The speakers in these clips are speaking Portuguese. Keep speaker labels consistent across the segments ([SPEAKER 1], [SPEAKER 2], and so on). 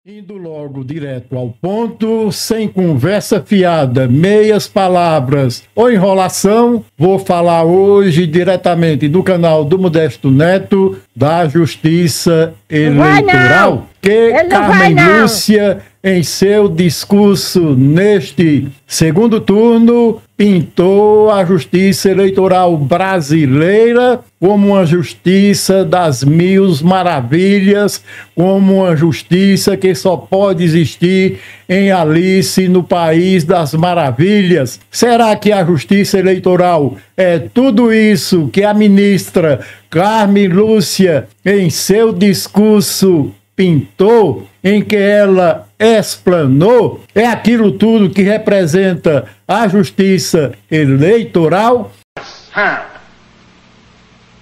[SPEAKER 1] Indo logo direto ao ponto, sem conversa fiada, meias palavras ou enrolação, vou falar hoje diretamente do canal do Modesto Neto da Justiça Eleitoral, que Carmen Lúcia, em seu discurso neste segundo turno, pintou a Justiça Eleitoral brasileira como uma justiça das mil maravilhas, como uma justiça que só pode existir em Alice no País das Maravilhas. Será que a Justiça Eleitoral é tudo isso que a ministra Carmen Lúcia, em seu discurso, pintou, em que ela explanou? É aquilo tudo que representa a Justiça Eleitoral?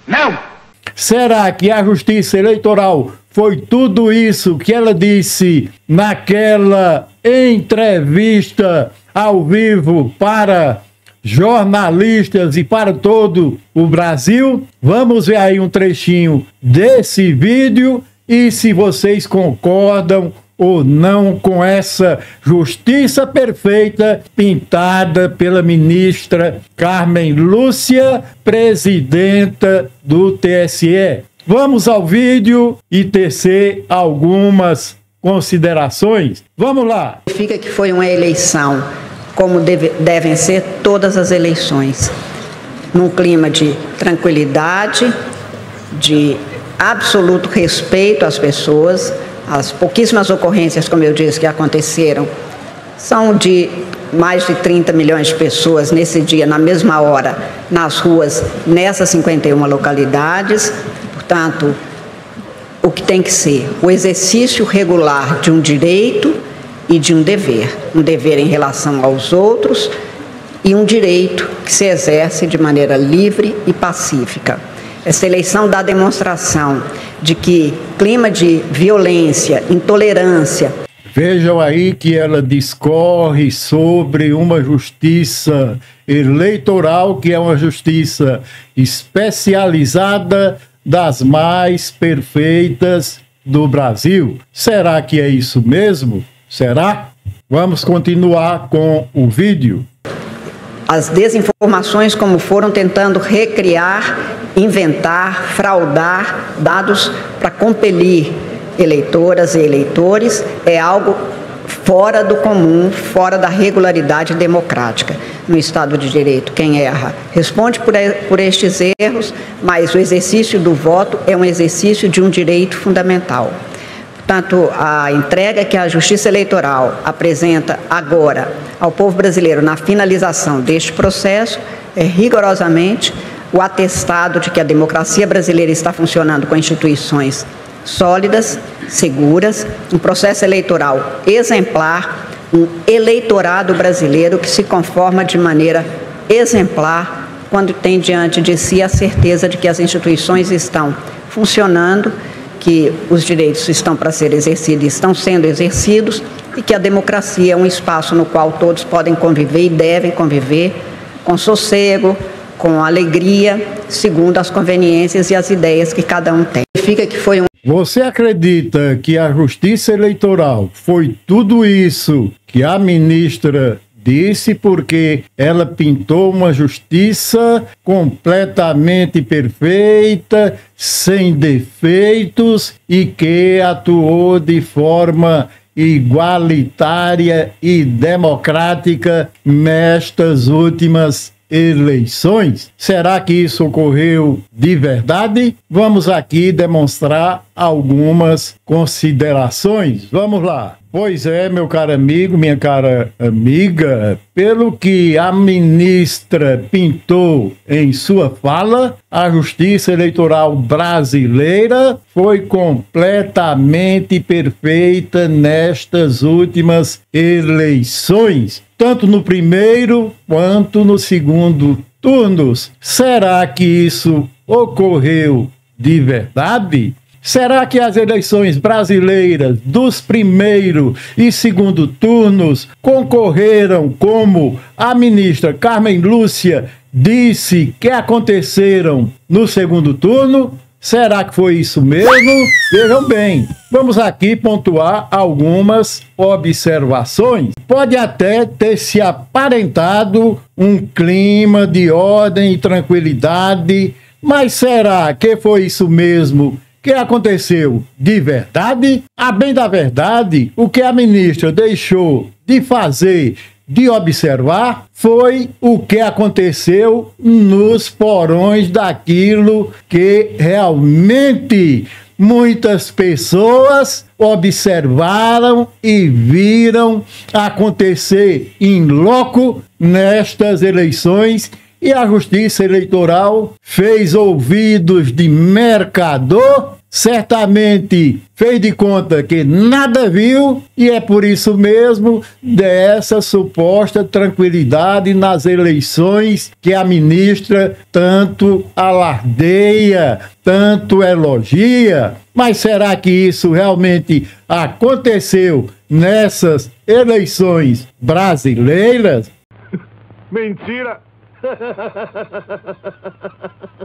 [SPEAKER 1] Não! Será que a Justiça Eleitoral foi tudo isso que ela disse naquela entrevista ao vivo para jornalistas e para todo o Brasil? Vamos ver aí um trechinho desse vídeo e se vocês concordam ou não com essa justiça perfeita pintada pela ministra Carmen Lúcia, presidenta do TSE. Vamos ao vídeo e tecer algumas considerações. Vamos lá.
[SPEAKER 2] Significa que foi uma eleição, como devem ser todas as eleições, num clima de tranquilidade, de absoluto respeito às pessoas. As pouquíssimas ocorrências, como eu disse, que aconteceram, são de mais de 30 milhões de pessoas nesse dia, na mesma hora, nas ruas, nessas 51 localidades. Portanto, o que tem que ser o exercício regular de um direito e de um dever em relação aos outros e um direito que se exerce de maneira livre e pacífica. Essa eleição dá demonstração de que clima de violência, intolerância...
[SPEAKER 1] Vejam aí que ela discorre sobre uma justiça eleitoral, que é uma justiça especializada das mais perfeitas do Brasil. Será que é isso mesmo? Será? Vamos continuar com o vídeo.
[SPEAKER 2] As desinformações, como foram tentando recriar, inventar, fraudar dados para compelir eleitoras e eleitores, é algo fora do comum, fora da regularidade democrática. No Estado de Direito, quem erra responde por estes erros, mas o exercício do voto é um exercício de um direito fundamental. Portanto, a entrega que a Justiça Eleitoral apresenta agora ao povo brasileiro na finalização deste processo é rigorosamente o atestado de que a democracia brasileira está funcionando com instituições sólidas, seguras, um processo eleitoral exemplar, um eleitorado brasileiro que se conforma de maneira exemplar quando tem diante de si a certeza de que as instituições estão funcionando, que os direitos estão para ser exercidos e estão sendo exercidos e que a democracia é um espaço no qual todos podem conviver e devem conviver com sossego, com alegria, segundo as conveniências e as ideias que cada um tem. Significa que foi
[SPEAKER 1] Você acredita que a Justiça Eleitoral foi tudo isso que a ministra disse, porque ela pintou uma justiça completamente perfeita, sem defeitos e que atuou de forma igualitária e democrática nestas últimas eleições? Será que isso ocorreu de verdade? Vamos aqui demonstrar algumas considerações. Vamos lá. Pois é, meu caro amigo, minha cara amiga, pelo que a ministra pintou em sua fala, a Justiça Eleitoral brasileira foi completamente perfeita nestas últimas eleições, tanto no primeiro quanto no segundo turnos. Será que isso ocorreu de verdade? Será que as eleições brasileiras dos primeiro e segundo turnos concorreram como a ministra Carmen Lúcia disse que aconteceram no segundo turno? Será que foi isso mesmo? Vejam bem, vamos aqui pontuar algumas observações. Pode até ter se aparentado um clima de ordem e tranquilidade, mas será que foi isso mesmo que aconteceu de verdade? A bem da verdade, o que a ministra deixou de fazer, de observar, foi o que aconteceu nos porões daquilo que realmente muitas pessoas observaram e viram acontecer in loco nestas eleições, e a Justiça Eleitoral fez ouvidos de mercador, certamente fez de conta que nada viu, e é por isso mesmo dessa suposta tranquilidade nas eleições que a ministra tanto alardeia, tanto elogia. Mas será que isso realmente aconteceu nessas eleições brasileiras?
[SPEAKER 3] Mentira!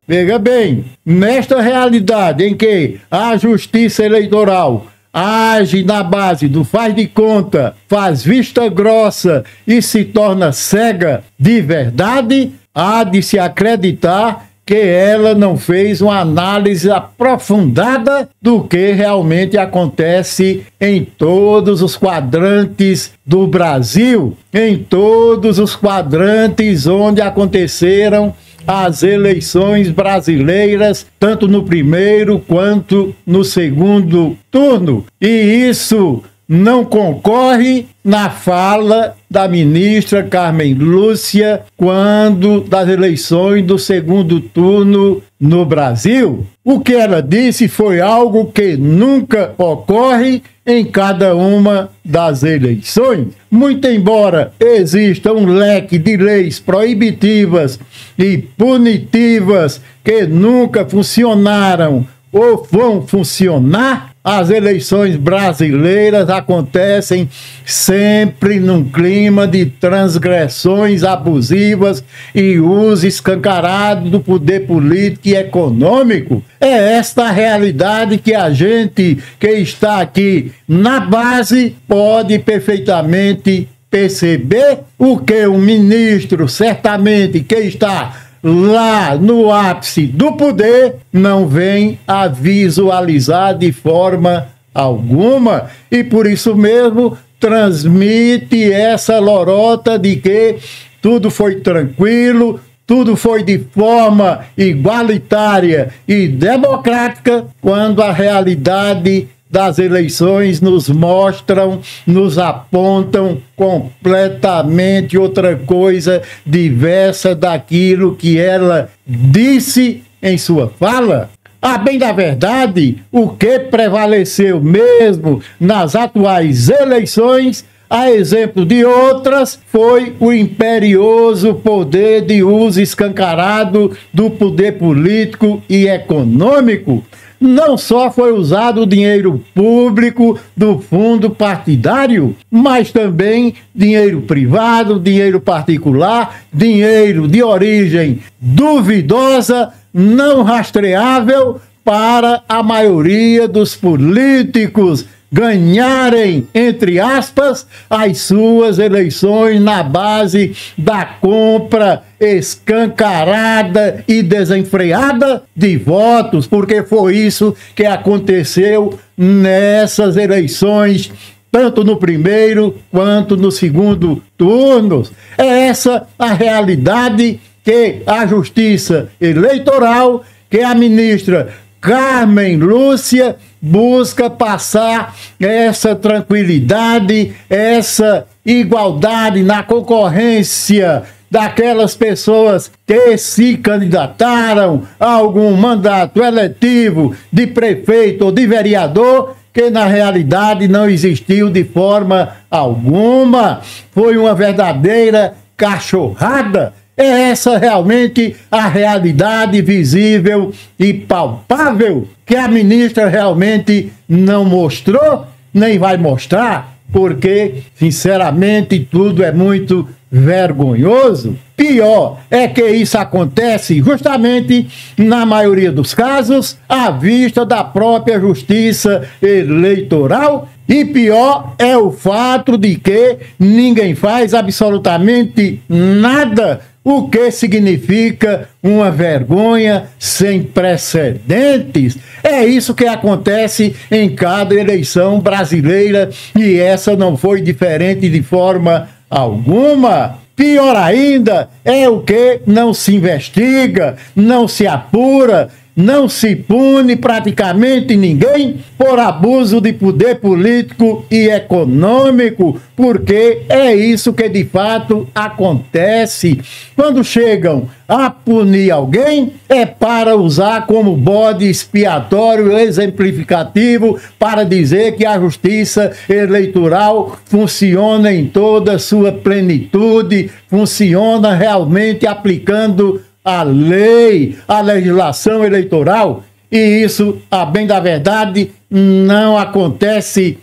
[SPEAKER 1] Veja bem, nesta realidade em que a Justiça Eleitoral age na base do faz de conta, faz vista grossa e se torna cega de verdade, há de se acreditar que ela não fez uma análise aprofundada do que realmente acontece em todos os quadrantes do Brasil, em todos os quadrantes onde aconteceram as eleições brasileiras, tanto no primeiro quanto no segundo turno. E isso não concorre na fala da ministra Carmen Lúcia quando das eleições do segundo turno no Brasil. O que ela disse foi algo que nunca ocorre em cada uma das eleições. Muito embora exista um leque de leis proibitivas e punitivas que nunca funcionaram ou vão funcionar, as eleições brasileiras acontecem sempre num clima de transgressões abusivas e uso escancarado do poder político e econômico. É esta a realidade que a gente que está aqui na base pode perfeitamente perceber, o que o ministro certamente que está lá no ápice do poder não vem a visualizar de forma alguma, e por isso mesmo transmite essa lorota de que tudo foi tranquilo, tudo foi de forma igualitária e democrática, quando a realidade das eleições nos mostram, nos apontam completamente outra coisa diversa daquilo que ela disse em sua fala. A bem da verdade, o que prevaleceu mesmo nas atuais eleições, a exemplo de outras, foi o imperioso poder de uso escancarado do poder político e econômico. Não só foi usado o dinheiro público do fundo partidário, mas também dinheiro privado, dinheiro particular, dinheiro de origem duvidosa, não rastreável, para a maioria dos políticos ganharem, entre aspas, as suas eleições na base da compra escancarada e desenfreada de votos, porque foi isso que aconteceu nessas eleições, tanto no primeiro quanto no segundo turno. É essa a realidade que a Justiça Eleitoral, que a ministra Carmen Lúcia busca passar essa tranquilidade, essa igualdade na concorrência daquelas pessoas que se candidataram a algum mandato eletivo de prefeito ou de vereador, que na realidade não existiu de forma alguma. Foi uma verdadeira cachorrada. É essa realmente a realidade visível e palpável que a ministra realmente não mostrou, nem vai mostrar, porque, sinceramente, tudo é muito vergonhoso. Pior é que isso acontece justamente, na maioria dos casos, à vista da própria Justiça Eleitoral. E pior é o fato de que ninguém faz absolutamente nada, o que significa uma vergonha sem precedentes. É isso que acontece em cada eleição brasileira e essa não foi diferente de forma alguma. Pior ainda é o que não se investiga, não se apura, não se pune praticamente ninguém por abuso de poder político e econômico, porque é isso que de fato acontece. Quando chegam a punir alguém, é para usar como bode expiatório exemplificativo para dizer que a justiça eleitoral funciona em toda a sua plenitude, funciona realmente aplicando a lei, a legislação eleitoral, e isso, a bem da verdade, não acontece.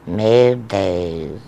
[SPEAKER 4] Meu Deus.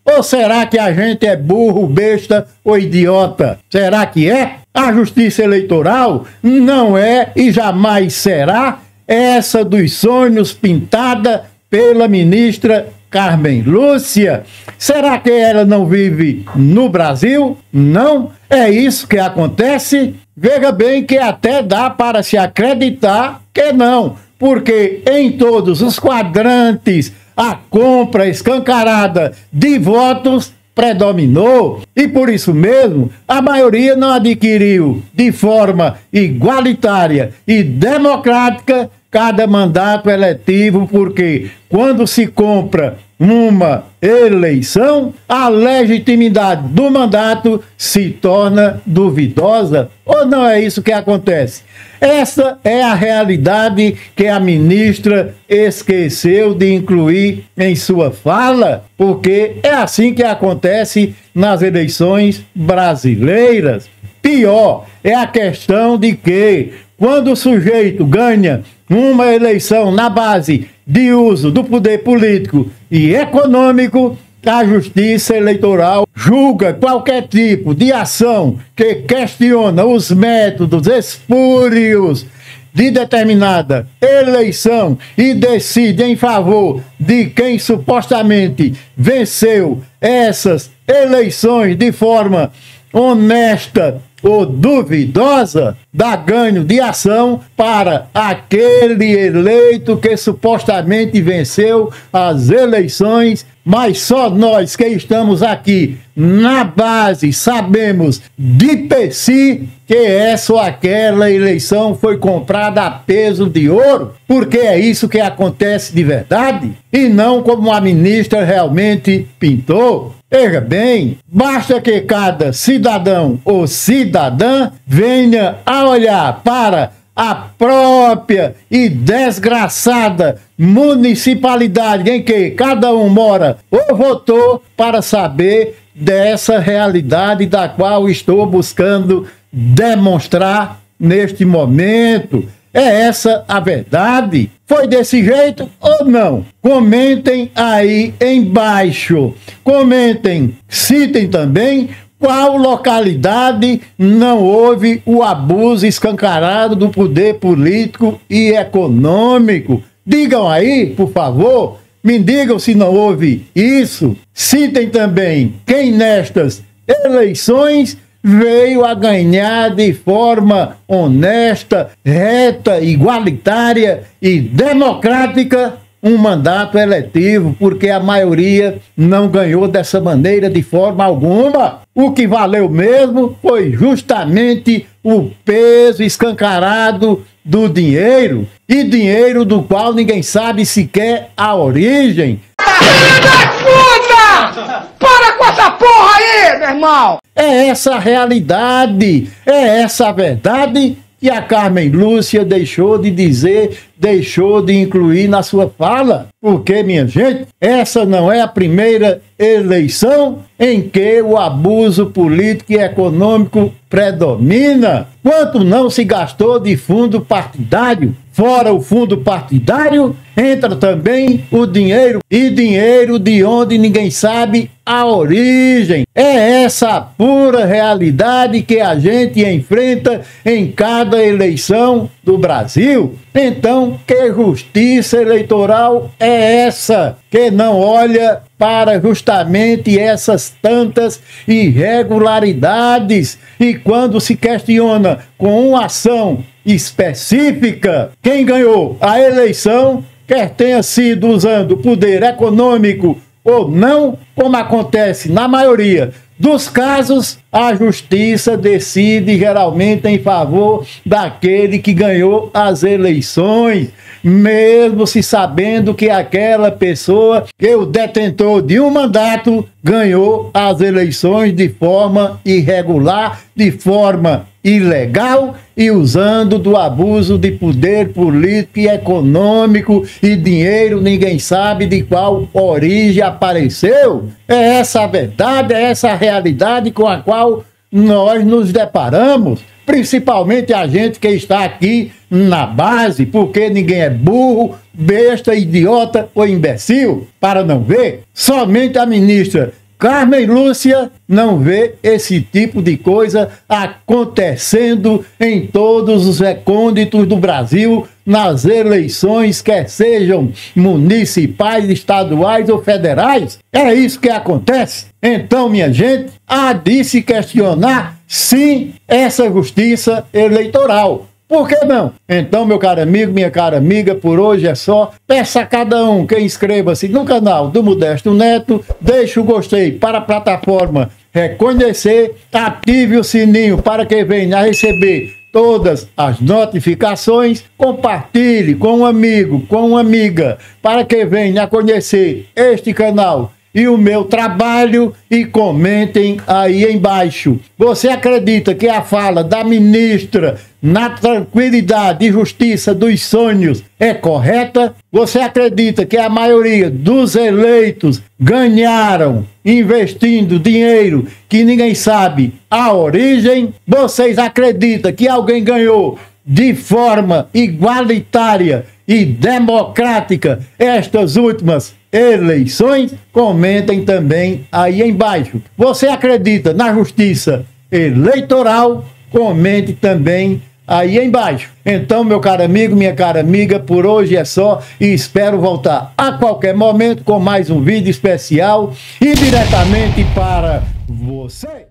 [SPEAKER 1] Ou será que a gente é burro, besta ou idiota? Será que é? A justiça eleitoral não é e jamais será essa dos sonhos pintada pela ministra Carmen Lúcia. Será que ela não vive no Brasil? Não. É isso que acontece? Veja bem que até dá para se acreditar que não, porque em todos os quadrantes a compra escancarada de votos predominou e por isso mesmo a maioria não adquiriu de forma igualitária e democrática cada mandato eletivo, porque quando se compra uma eleição, a legitimidade do mandato se torna duvidosa. Ou não é isso que acontece? Essa é a realidade que a ministra esqueceu de incluir em sua fala, porque é assim que acontece nas eleições brasileiras. Pior é a questão de que, quando o sujeito ganha uma eleição na base de uso do poder político e econômico, a Justiça Eleitoral julga qualquer tipo de ação que questiona os métodos espúrios de determinada eleição e decide em favor de quem supostamente venceu essas eleições de forma honesta ou duvidosa, dá ganho de ação para aquele eleito que supostamente venceu as eleições, mas só nós que estamos aqui na base sabemos de per si que essa ou aquela eleição foi comprada a peso de ouro, porque é isso que acontece de verdade, e não como a ministra realmente pintou. Veja bem, basta que cada cidadão ou cidadã venha a olhar para a própria e desgraçada municipalidade em que cada um mora ou votou para saber dessa realidade da qual estou buscando demonstrar neste momento. É essa a verdade? Foi desse jeito ou não? Comentem aí embaixo. Comentem, citem também qual localidade não houve o abuso escancarado do poder político e econômico. Digam aí, por favor, me digam se não houve isso. Citem também quem nestas eleições veio a ganhar de forma honesta, reta, igualitária e democrática um mandato eletivo, porque a maioria não ganhou dessa maneira de forma alguma. O que valeu mesmo foi justamente o peso escancarado do dinheiro, e dinheiro do qual ninguém sabe sequer a origem.
[SPEAKER 5] Filho da puta! Para com essa porra aí, meu irmão!
[SPEAKER 1] É essa a realidade, é essa a verdade que a Carmen Lúcia deixou de dizer deixou de incluir na sua fala. Porque, minha gente, essa não é a primeira eleição em que o abuso político e econômico predomina. Quanto não se gastou de fundo partidário? Fora o fundo partidário, entra também o dinheiro, e dinheiro de onde ninguém sabe a origem. É essa a pura realidade que a gente enfrenta em cada eleição do Brasil. Então, que justiça eleitoral é essa que não olha para justamente essas tantas irregularidades? E quando se questiona com uma ação específica quem ganhou a eleição, quer tenha sido usando o poder econômico ou não, como acontece na maioria dos casos, a justiça decide geralmente em favor daquele que ganhou as eleições, mesmo se sabendo que aquela pessoa, que o detentor de um mandato, ganhou as eleições de forma irregular, de forma ilegal e usando do abuso de poder político e econômico e dinheiro, ninguém sabe de qual origem apareceu. É essa a verdade, é essa a realidade com a qual nós nos deparamos, principalmente a gente que está aqui na base, porque ninguém é burro, besta, idiota ou imbecil para não ver. Somente a ministra Carmen Lúcia não vê esse tipo de coisa acontecendo em todos os recônditos do Brasil, nas eleições, quer sejam municipais, estaduais ou federais. É isso que acontece. Então, minha gente, há de se questionar, sim, essa justiça eleitoral. Por que não? Então, meu caro amigo, minha cara amiga, por hoje é só. Peça a cada um que inscreva-se no canal do Modesto Neto, deixe o gostei para a plataforma reconhecer, ative o sininho para que venha a receber todas as notificações, compartilhe com um amigo, com uma amiga, para que venha a conhecer este canal e o meu trabalho, e comentem aí embaixo. Você acredita que a fala da ministra na tranquilidade e justiça dos sonhos é correta? Você acredita que a maioria dos eleitos ganharam investindo dinheiro que ninguém sabe a origem? Vocês acreditam que alguém ganhou de forma igualitária e democrática estas últimas eleições? Comentem também aí embaixo. Você acredita na justiça eleitoral? Comente também aí embaixo. Então, meu caro amigo, minha cara amiga, por hoje é só, e espero voltar a qualquer momento com mais um vídeo especial e diretamente para você.